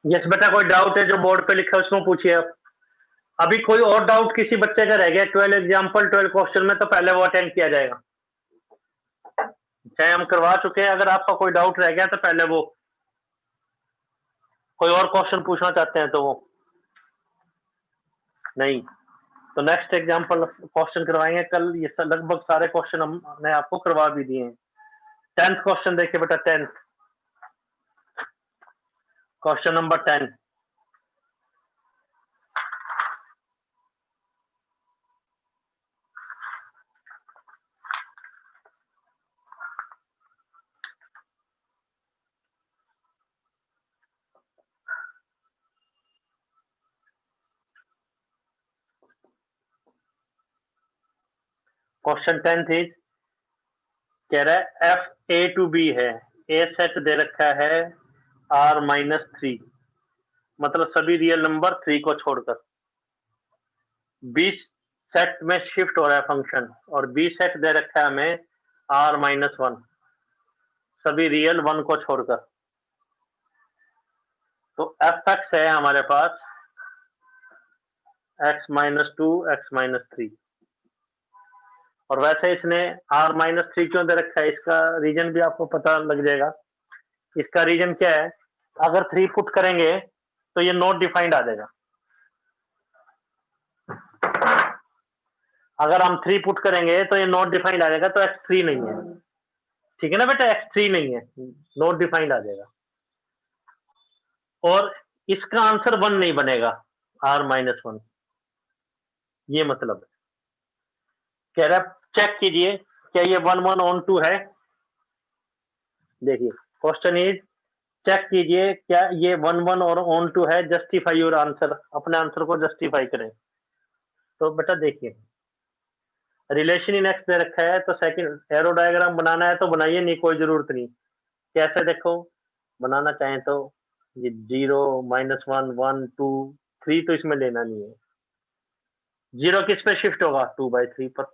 Yes बेटा, कोई doubt है जो बोर्ड पे लिखा है उसमें पूछिए आप। अभी कोई और डाउट किसी बच्चे का रह गया 12 एग्जाम्पल 12 क्वेश्चन में, तो पहले वो अटेंड किया जाएगा। चाहे हम करवा चुके हैं, अगर आपका कोई डाउट रह गया तो पहले वो, कोई और क्वेश्चन पूछना चाहते हैं तो वो नहीं, तो नेक्स्ट एग्जाम्पल क्वेश्चन करवाएंगे कल। ये लगभग सारे क्वेश्चन हमने आपको करवा भी दिए हैं। 10th क्वेश्चन देखिए बेटा, 10th question number 10। Question 10th is, कह रहा है एफ ए टू बी है, ए सेट दे रखा है R-3, मतलब सभी रियल नंबर 3 को छोड़कर। बी सेट में शिफ्ट हो रहा है फंक्शन, और बी सेट दे रखा है हमें R-1, सभी रियल 1 को छोड़कर। तो एफ एक्स है हमारे पास x-2 x-3, और वैसे इसने R-3 क्यों दे रखा है, इसका रीजन भी आपको पता लग जाएगा। इसका रीजन क्या है, अगर 3 पुट करेंगे तो ये नॉट डिफाइंड आ जाएगा। अगर हम 3 पुट करेंगे तो ये नॉट डिफाइंड आ जाएगा, तो x3 नहीं है, ठीक है ना बेटा, x3 नहीं है, नॉट डिफाइंड आ जाएगा। और इसका आंसर 1 नहीं बनेगा, R-1, ये मतलब है। कह रहा है चेक कीजिए क्या ये 1 1 ऑन 2 है। देखिए क्वेश्चन इज, चेक कीजिए क्या ये 1 1 और ऑन 2 है, जस्टिफाई योर आंसर, अपने आंसर को जस्टिफाई करें। तो बेटा देखिए, रिलेशन इन एक्स दे रखा है, तो सेकंड एरो डायग्राम बनाना है तो बनाइए, नहीं कोई जरूरत नहीं। कैसे देखो, बनाना चाहें तो ये 0 -1 1 2 3 तो इसमें लेना नहीं है। 0 किस पे शिफ्ट होगा, 2/3 पर।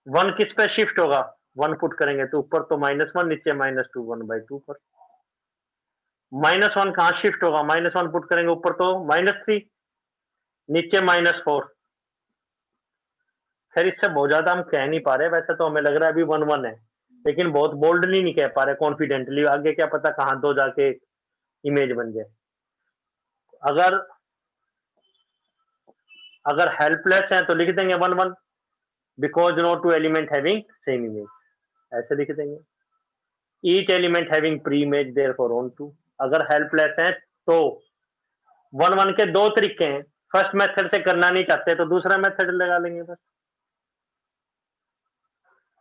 1 किस पे शिफ्ट होगा, 1 पुट करेंगे तो ऊपर तो -1, नीचे -2, 1/2 पर। -1 कहां शिफ्ट होगा, -1 पुट करेंगे ऊपर तो -3, नीचे -4। खैर इससे बहुत ज्यादा हम कह नहीं पा रहे, वैसे तो हमें लग रहा है अभी 1 1 है, लेकिन बहुत बोल्डली नहीं कह पा रहे, कॉन्फिडेंटली, आगे क्या पता कहां दो जाके इमेज बन जाए। अगर अगर हेल्पलेस है तो लिख देंगे 1 1, because no two element having same image, ऐसे लिख देंगे। Each element having pre image therefore onto. अगर हेल्पलेस है तो 1 1 के दो तरीके हैं, फर्स्ट मेथड से करना नहीं चाहते तो दूसरा मेथड लगा लेंगे बस।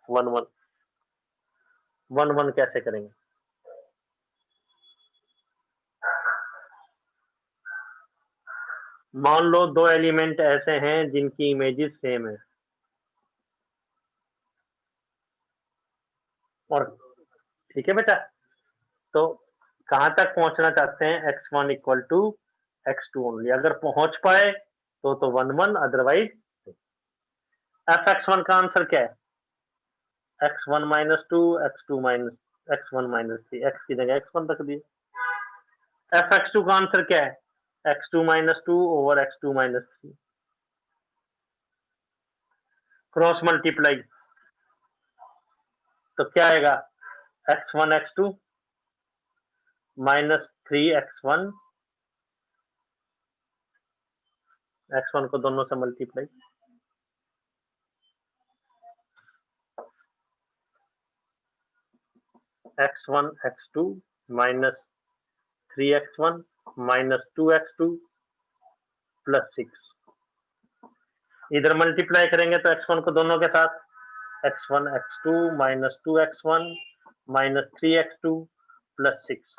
1 1 1 1 कैसे करेंगे, मान लो दो एलिमेंट ऐसे हैं जिनकी इमेजेस सेम है, और ठीक है बेटा, तो कहां तक पहुंचना चाहते हैं, x1 equal to x2 only. अगर पहुंच पाए तो 1 1, अदरवाइज एफ x1 का आंसर क्या है, x1 -2 x2 minus x1 -3, x की जगह x1 रख दिए। एफ x2 का आंसर क्या है, x2 -2 over x2 -3, cross multiply, तो क्या आएगा, x1 x2 -3 x1 को दोनों से multiply, x1 x2 -3x1 -2x2 +6। इधर मल्टीप्लाई करेंगे तो x1 को दोनों के साथ, x1 x2 -2x1 -3x2 +6।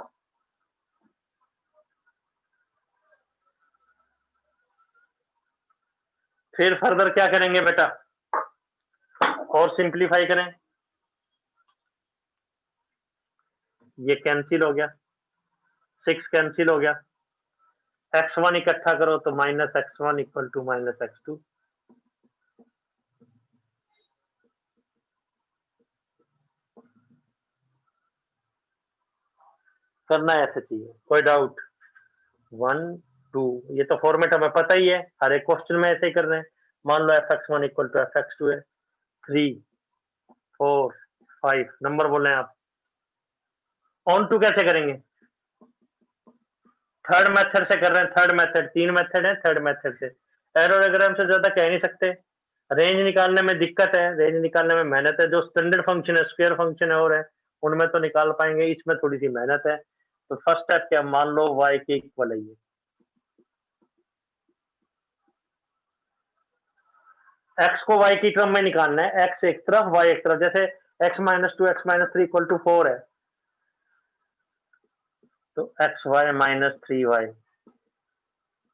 फिर फर्दर क्या करेंगे बेटा, और सिंप्लीफाई करें, ये कैंसिल हो गया, 6 कैंसिल हो गया, x1 इकट्ठा करो तो -x1 इक्वल टू -x2। करना ऐसे चाहिए, कोई डाउट? 1 2, ये तो फॉर्मेट हमें पता ही है, हर एक क्वेश्चन में ऐसे ही कर रहे हैं। मान लो fx1 इक्वल टू fx2 है, 3 4 5 नंबर बोल रहे हैं आप। ऑन टू कैसे करेंगे? थर्ड मेथड से कर रहे हैं, थर्ड मेथड, 3 मेथड है, थर्ड मेथड से। पैरेललोग्राम से ज्यादा कह नहीं सकते। रेंज निकालने में दिक्कत है, रेंज निकालने में मेहनत है। जो स्टैंडर्ड फंक्शन है, स्क्वायर फंक्शन है और है, उनमें तो निकाल पाएंगे, इसमें थोड़ी सी मेहनत है। तो फर्स्ट स्टेप क्या, मान लो y के इक्वल है ये, x को y की क्रम में निकालना है, x एक तरफ y एक तरफ। जैसे x माइनस 2 x माइनस 3 इक्वल टू 4 है, तो x y minus 3y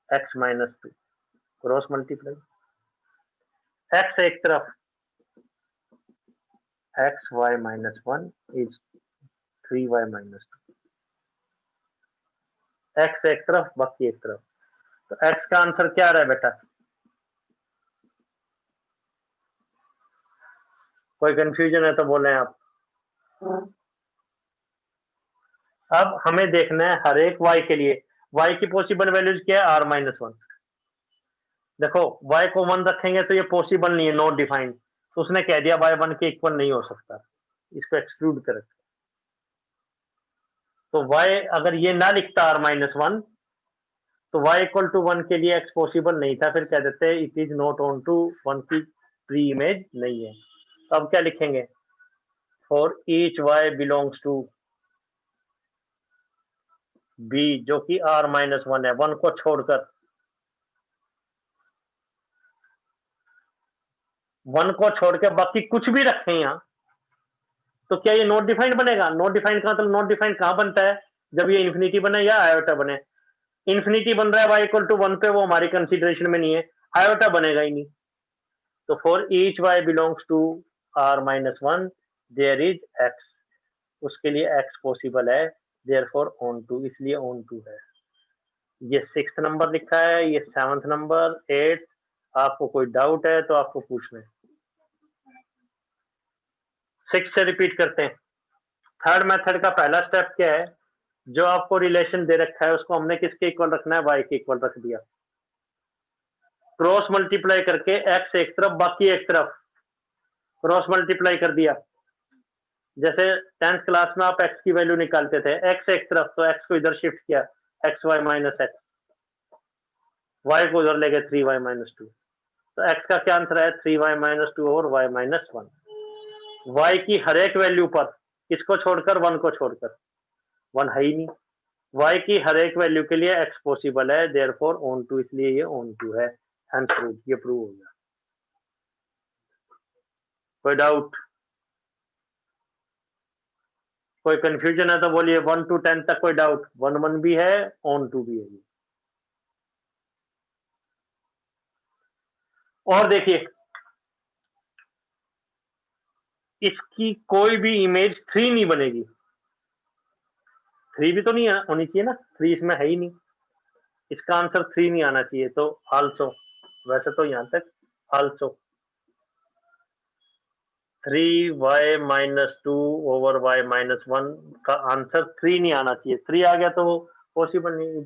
x minus 2 cross multiply, x एक तरफ x y minus 1 is 3y minus 2, x एक तरफ बाकी एक तरफ। तो x का आंसर क्या आ रहा है बेटा? कोई कंफ्यूजन है तो बोले आप। अब हमें देखना है हर एक y के लिए, y की पॉसिबल वैल्यूज क्या है? r minus 1। देखो y को 1 रखेंगे तो ये पॉसिबल नहीं है, नॉट डिफाइंड। तो उसने कह दिया y 1 के इक्वल नहीं हो सकता, इसको एक्सक्लूड कर। तो y अगर ये ना लिखता r माइनस 1, तो y इक्वल टू 1 के लिए x पॉसिबल नहीं था, फिर कह देते it is not onto 1 की प्री इमेज नहीं है। तो अब क्या लिखेंगे? For each y belongs to b, जो कि r माइनस 1 है, 1 को छोड़कर, 1 को छोड़ के बाकी कुछ भी रखें यहाँ, तो क्या ये नॉट डिफाइंड बनेगा? नॉट डिफाइंड का मतलब, नॉट डिफाइंड कहां बनता है? जब ये इन्फिनिटी बने या आयोटा बने। इन्फिनिटी बन रहा है y इक्वल टू 1 पे, वो हमारी कंसीडरेशन में नहीं है, आयोटा बनेगा ही नहीं। तो for each y belongs to r minus 1 there is x, उसके लिए x पॉसिबल है, देयरफॉर ऑन टू, इसलिए ऑन टू है। ये 6th नंबर लिखा है, ये 7th नंबर, 8th। आपको कोई डाउट है तो आपको पूछना है। 6 से रिपीट करते हैं। थर्ड मेथड का पहला स्टेप क्या है? जो आपको रिलेशन दे रखा है उसको हमने किसके इक्वल रखना है? y के इक्वल रख दिया। क्रॉस मल्टीप्लाई करके x एक तरफ बाकी एक तरफ क्रॉस मल्टीप्लाई कर दिया। जैसे 10th क्लास में आप x की वैल्यू निकालते थे, x एक तरफ, तो x को इधर शिफ्ट किया, x y minus x, y को उधर ले गए 3y माइनस 2। तो x का क्या आंसर है? 3y माइनस 2 और y माइनस 1। y की हर एक वैल्यू पर, किसको छोड़कर? 1 को छोड़कर, 1 है ही नहीं। y की हर एक वैल्यू के लिए x पॉसिबल है, देयरफॉर ऑन टू, इसलिए ये ऑन टू है। हेंस प्रूव, ये प्रूव हो गया। कोई डाउट? कोई कंफ्यूजन है तो बोलिए। 1 to 10 तक कोई डाउट? 1 1 भी है, ऑन टू भी है। और देखिए, इसकी कोई भी इमेज 3 नहीं बनेगी। 3 भी तो नहीं होनी चाहिए ना, 3 इसमें है ही नहीं, इसका आंसर 3 नहीं आना चाहिए। तो आल्सो, वैसे तो यहां तक also 3y minus 2 over y minus 1 का आंसर 3 नहीं आना चाहिए। 3 आ गया तो वो पॉसिबल नहीं।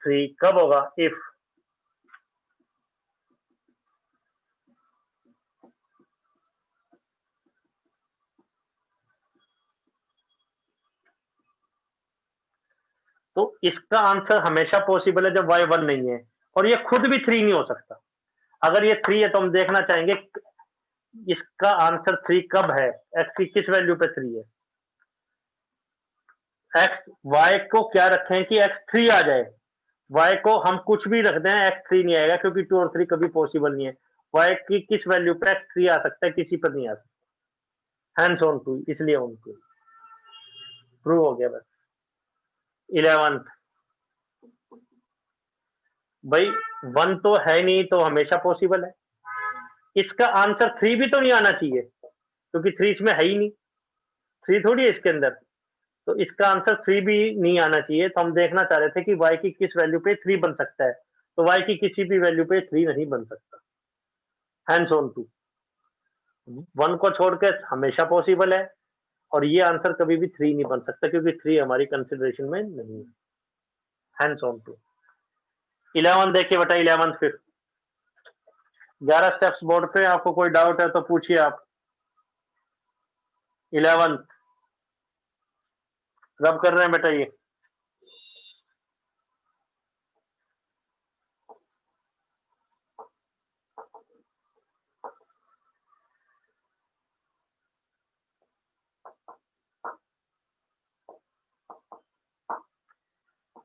3 कब होगा? इफ तो इसका आंसर हमेशा पॉसिबल है जब y 1 नहीं है, और ये खुद भी 3 नहीं हो सकता। अगर ये 3 है तो हम देखना चाहेंगे इसका आंसर 3 कब है, x की किस वैल्यू पे 3 है। x y को क्या रखें कि x 3 आ जाए, y को हम कुछ भी रख दें x 3 नहीं आएगा, क्योंकि 2 और 3 कभी पॉसिबल नहीं है। y की किस वैल्यू पे x 3 आ सकता है, किसी पर नहीं आ सकता। हैंड्स ऑन टू, इसलिए ऑन टू प्रूव हो गया। बस 11th भाई, 1 तो है नहीं तो हमेशा पॉसिबल है। इसका आंसर 3 भी तो नहीं आना चाहिए, क्योंकि 3 इसमें है ही नहीं, 3 थोड़ी है इसके अंदर। तो इसका आंसर 3 भी नहीं आना चाहिए। तो हम देखना चाह रहे थे कि y की किस वैल्यू पे 3 बन सकता है। तो y की किसी भी वैल्यू पे 3 नहीं बन सकता। हैंड्स ऑन टू, 1 को छोड़ के हमेशा पॉसिबल है, और ये आंसर कभी भी 3 नहीं बन सकता क्योंकि 3 हमारी कंसिडरेशन में नहीं है। हैंड्स ऑन टू 11 देखिए बेटा 11 फिर 11 स्टेप्स बोर्ड पे, आपको कोई डाउट है तो पूछिए आप। 11 रब कर रहे हैं बेटा ये।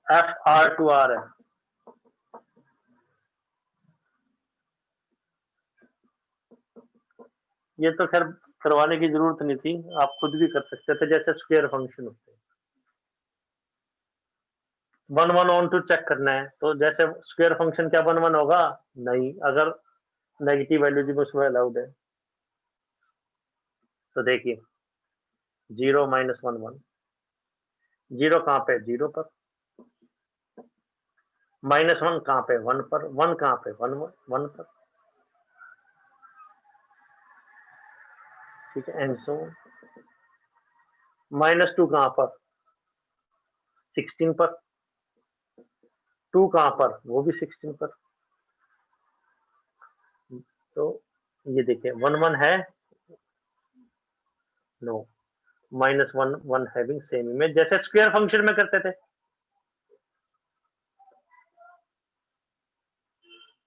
FR2R है। ये तो खैर करवाने की जरूरत नहीं थी, आप खुद भी कर सकते थे, जैसे स्क्वायर फंक्शन होते हैं। 1 1 ऑन टू चेक करना है तो जैसे स्क्वायर फंक्शन क्या 1 1 होगा? नहीं, अगर नेगेटिव वैल्यू भी उसमें अलाउड है। तो देखिए 0 माइनस 1 1, 0 कहाँ पे? 0 पर। -1 कहाँ पे? 1 पर। 1 कहाँ पे? 1 1 पर। ठीक है, एंड सो -2 कहाँ पर? 16 पर। 2 कहाँ पर? वो भी 16 पर। तो ये देखिए 1 1 है, नो, -1 1 हैविंग सेम इमेज, जैसे स्क्वायर फंक्शन में करते थे।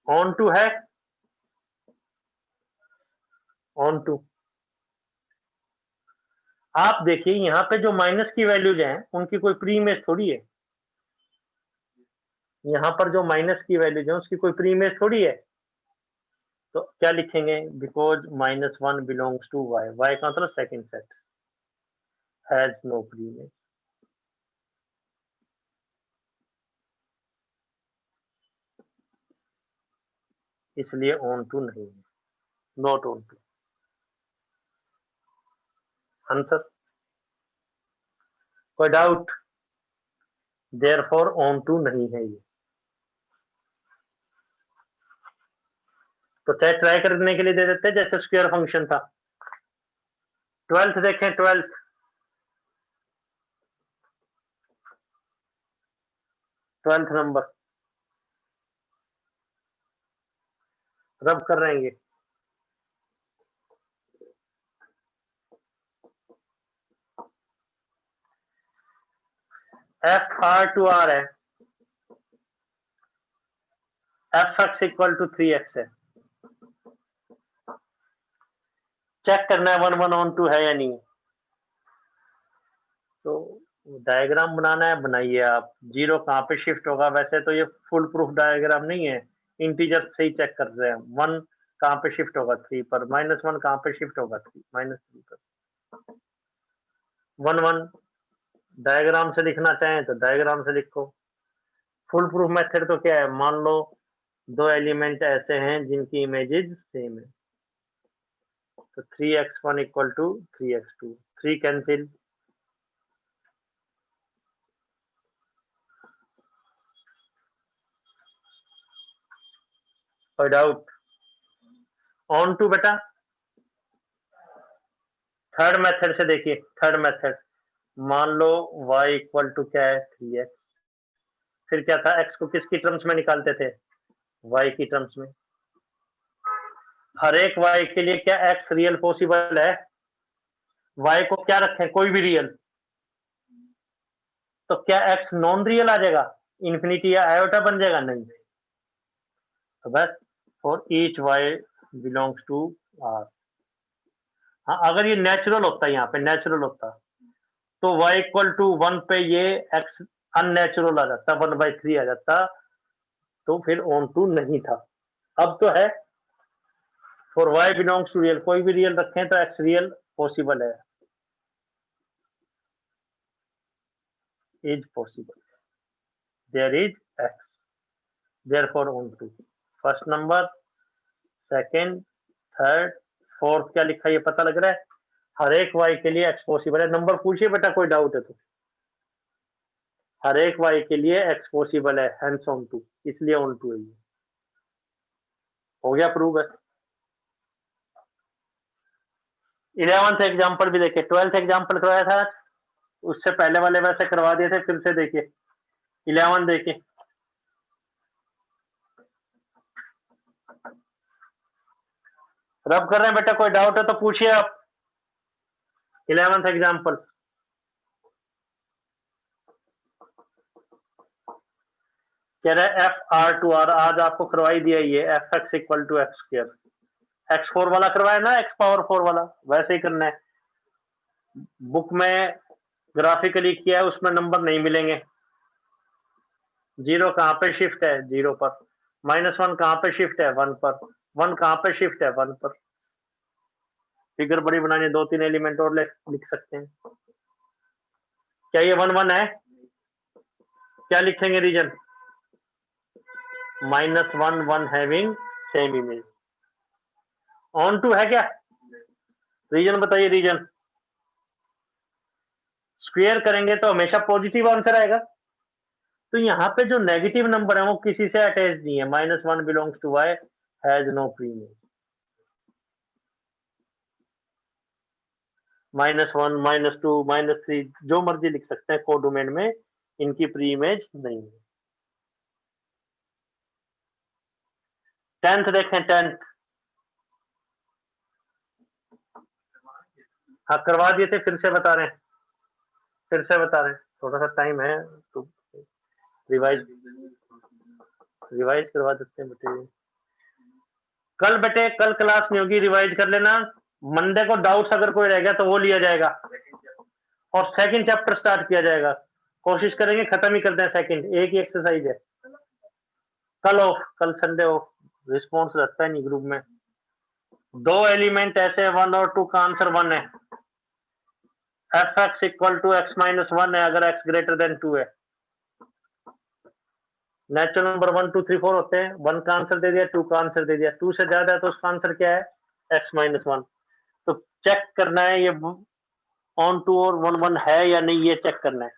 ऑन टू है, ऑन टू। आप देखिए यहाँ पे जो माइनस की वैल्यूज हैं उनकी कोई प्री इमेज थोड़ी है। यहाँ पर जो माइनस की वैल्यूज है उसकी कोई प्री इमेज थोड़ी है। तो क्या लिखेंगे? Because -1 belongs to y, y का मतलब second set has no pre image, इसलिए ऑन टू नहीं है, नॉट ऑन टू। आंसर कोई डाउट? देयरफॉर ऑन टू नहीं है ये। तो चाहे ट्राई करने के लिए दे देते हैं जैसे स्क्वायर फंक्शन था। 12th देखें, 12th नंबर रब कर रहे हैं ये। FR2R है, fx इक्वल टू 3x है। चेक करना है 1 1 ऑन टू है या नहीं। तो डायग्राम बनाना है, बनाइए आप। 0 कहाँ पे शिफ्ट होगा? वैसे तो ये फुल प्रूफ डायग्राम नहीं है, इंटीजर से ही चेक कर रहे हैं। 1 कहाँ पे शिफ्ट होगा? 3 पर। -1 कहाँ पे शिफ्ट होगा? 3 -3 पर। 1 1 डायग्राम से लिखना चाहें तो डायग्राम से लिखो। फुल प्रूफ मेथड तो क्या है? मान लो दो एलिमेंट ऐसे हैं जिनकी इमेजेस सेम है, तो 3x1 equal to 3x2, 3 cancel, कोई डाउट? ऑन टू बेटा थर्ड मेथड से देखिए, थर्ड मेथड मान लो y इक्वल टू क्या है? 3x। फिर क्या था? x को किसकी टर्म्स में निकालते थे? y की टर्म्स में। हर एक y के लिए क्या x रियल पॉसिबल है? y को क्या रखें? कोई भी रियल। तो क्या x नॉन रियल आ जाएगा? इन्फिनिटी या आयोटा बन जाएगा? नहीं। तो बस for each y belongs to r। हाँ, अगर ये नेचुरल होता है, यहाँ पे नेचुरल होता तो y इक्वल टू 1 पे ये x अननेचुरल आ जाता, 1/3 आ जाता, तो फिर ऑन टू नहीं था। अब तो है for y belongs to real, कोई भी रियल रखें तो x रियल पॉसिबल है, is possible, there is x, therefore onto. First number, second, third, fourth क्या लिखा ये पता लग रहा है? हर एक y के लिए x पॉसिबल है। नंबर पूछिए बेटा, कोई डाउट है तो। हर एक y के लिए x पॉसिबल है, हेंस ऑन टू, इसलिए ऑन टू है। हो गया प्रूव है। 11th एग्जाम्पल भी देखिए, 12th एग्जाम्पल करवाया था, उससे पहले वाले वैसे करवा दिए थे, फिर से देखिए 11 देखिए। रब कर रहे हैं बेटा, कोई डाउट है तो पूछिए आप। 11th एग्जाम्पल कह रहे हैं एफ आर टू आर, आज आपको करवाई दिया ये f x equal to x square, x 4 वाला करवाया ना, एक्स पावर 4 वाला, वैसे ही करना है। बुक में ग्राफिकली किया है, उसमें नंबर नहीं मिलेंगे। 0 कहाँ पे शिफ्ट है? 0 पर। -1 कहाँ पे शिफ्ट है? 1 पर। 1 कहाँ पे शिफ्ट है? 1 पर। फिगर बड़ी बनानी है, 2-3 एलिमेंट और लिख सकते हैं। क्या ये 1 1 है? क्या लिखेंगे reason? -1 1 having same image. Onto है क्या? रीजन बताइए, रीजन। स्क्वेयर करेंगे तो हमेशा पॉजिटिव आंसर आएगा, तो यहाँ पे जो नेगेटिव नंबर है वो किसी से अटैच नहीं है। -1 belongs to y, has no pre image. -1 -2 -3 जो मर्जी लिख सकते हैं, कोडोमेन में इनकी प्री इमेज नहीं है। 10th देखें, 10th। हाँ करवा दिए थे, फिर से बता रहे हैं, फिर से बता रहे हैं, थोड़ा सा टाइम है तो रिवाइज रिवाइज करवा देते हैं बेटे। कल बेटे, कल क्लास नहीं होगी, रिवाइज कर लेना। मंडे को डाउट्स अगर कोई रह गया तो वो लिया जाएगा, और सेकंड चैप्टर स्टार्ट किया जाएगा। कोशिश करेंगे खत्म ही कर दें सेकंड, एक ही एक्सरसाइज है। कल ऑफ, कल संडे ऑफ, रिस्पॉन्स रहता है नहीं ग्रुप में। 2 एलिमेंट ऐसे 1 और 2 का आंसर 1 है। F x equal to x -1 है अगर एक्स ग्रेटर देन 2 है। नेचुरल नंबर 1 2 3 4 होते हैं। 1 का आंसर दे दिया, 2 का आंसर दे दिया, 2 से ज्यादा है तो उसका आंसर क्या है? एक्स -1। तो चेक करना है ये ऑन टू और 1 1 है या नहीं, ये चेक करना है।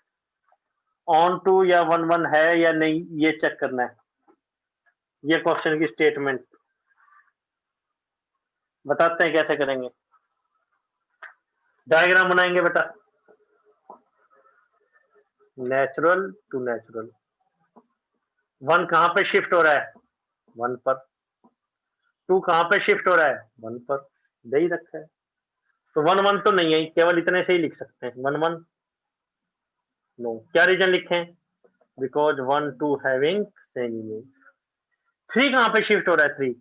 ऑन टू या 1 1 है या नहीं, ये चेक करना है। ये क्वेश्चन की स्टेटमेंट बताते हैं कैसे करेंगे। डायग्राम बनाएंगे बेटा, नेचुरल टू नेचुरल। 1 कहां पे शिफ्ट हो रहा है? 1 पर। 2 कहां पे शिफ्ट हो रहा है? 1 पर। दे ही रखा है, तो 1 1 तो नहीं है, केवल इतने से ही लिख सकते हैं। 1 1 नो। क्या रीजन लिखें? Because 1 2 having same image. 3 कहां पे शिफ्ट हो रहा है? 3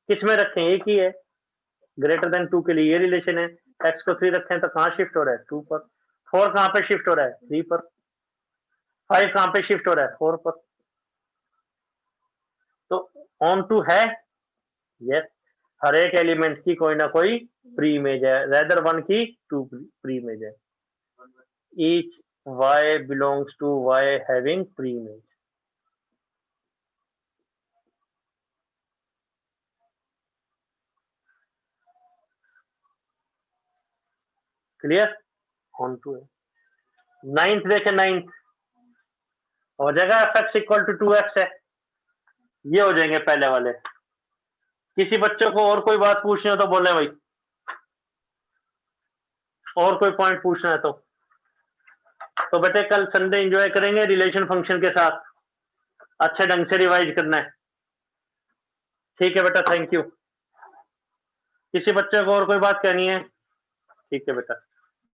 किस में रखें? एक ही है, ग्रेटर देन 2 के लिए ये रिलेशन है। एक्स को 3 रखें तो कहां शिफ्ट हो रहा है? 2 पर। 4 कहां पे शिफ्ट हो रहा है? 3 पर। 5 कहां पे शिफ्ट हो रहा है? 4 पर। तो ऑन टू है, यस। हर एक एलिमेंट की कोई ना कोई प्री इमेज है, रेदर 1 की 2 प्री इमेज है। ईच y belongs to y having pre image. Clear? Onto है। 9th देखें, 9th हो जाएगा F x equal to 2x है, ये हो जाएंगे पहले वाले। किसी बच्चों को और कोई बात पूछनी हो तो बोले भाई, और कोई पॉइंट पूछना है तो बेटे कल संडे एंजॉय करेंगे रिलेशन फंक्शन के साथ, अच्छे ढंग से रिवाइज करना है। ठीक है बेटा, थैंक यू। किसी बच्चे को और कोई बात कहनी है? ठीक है बेटा।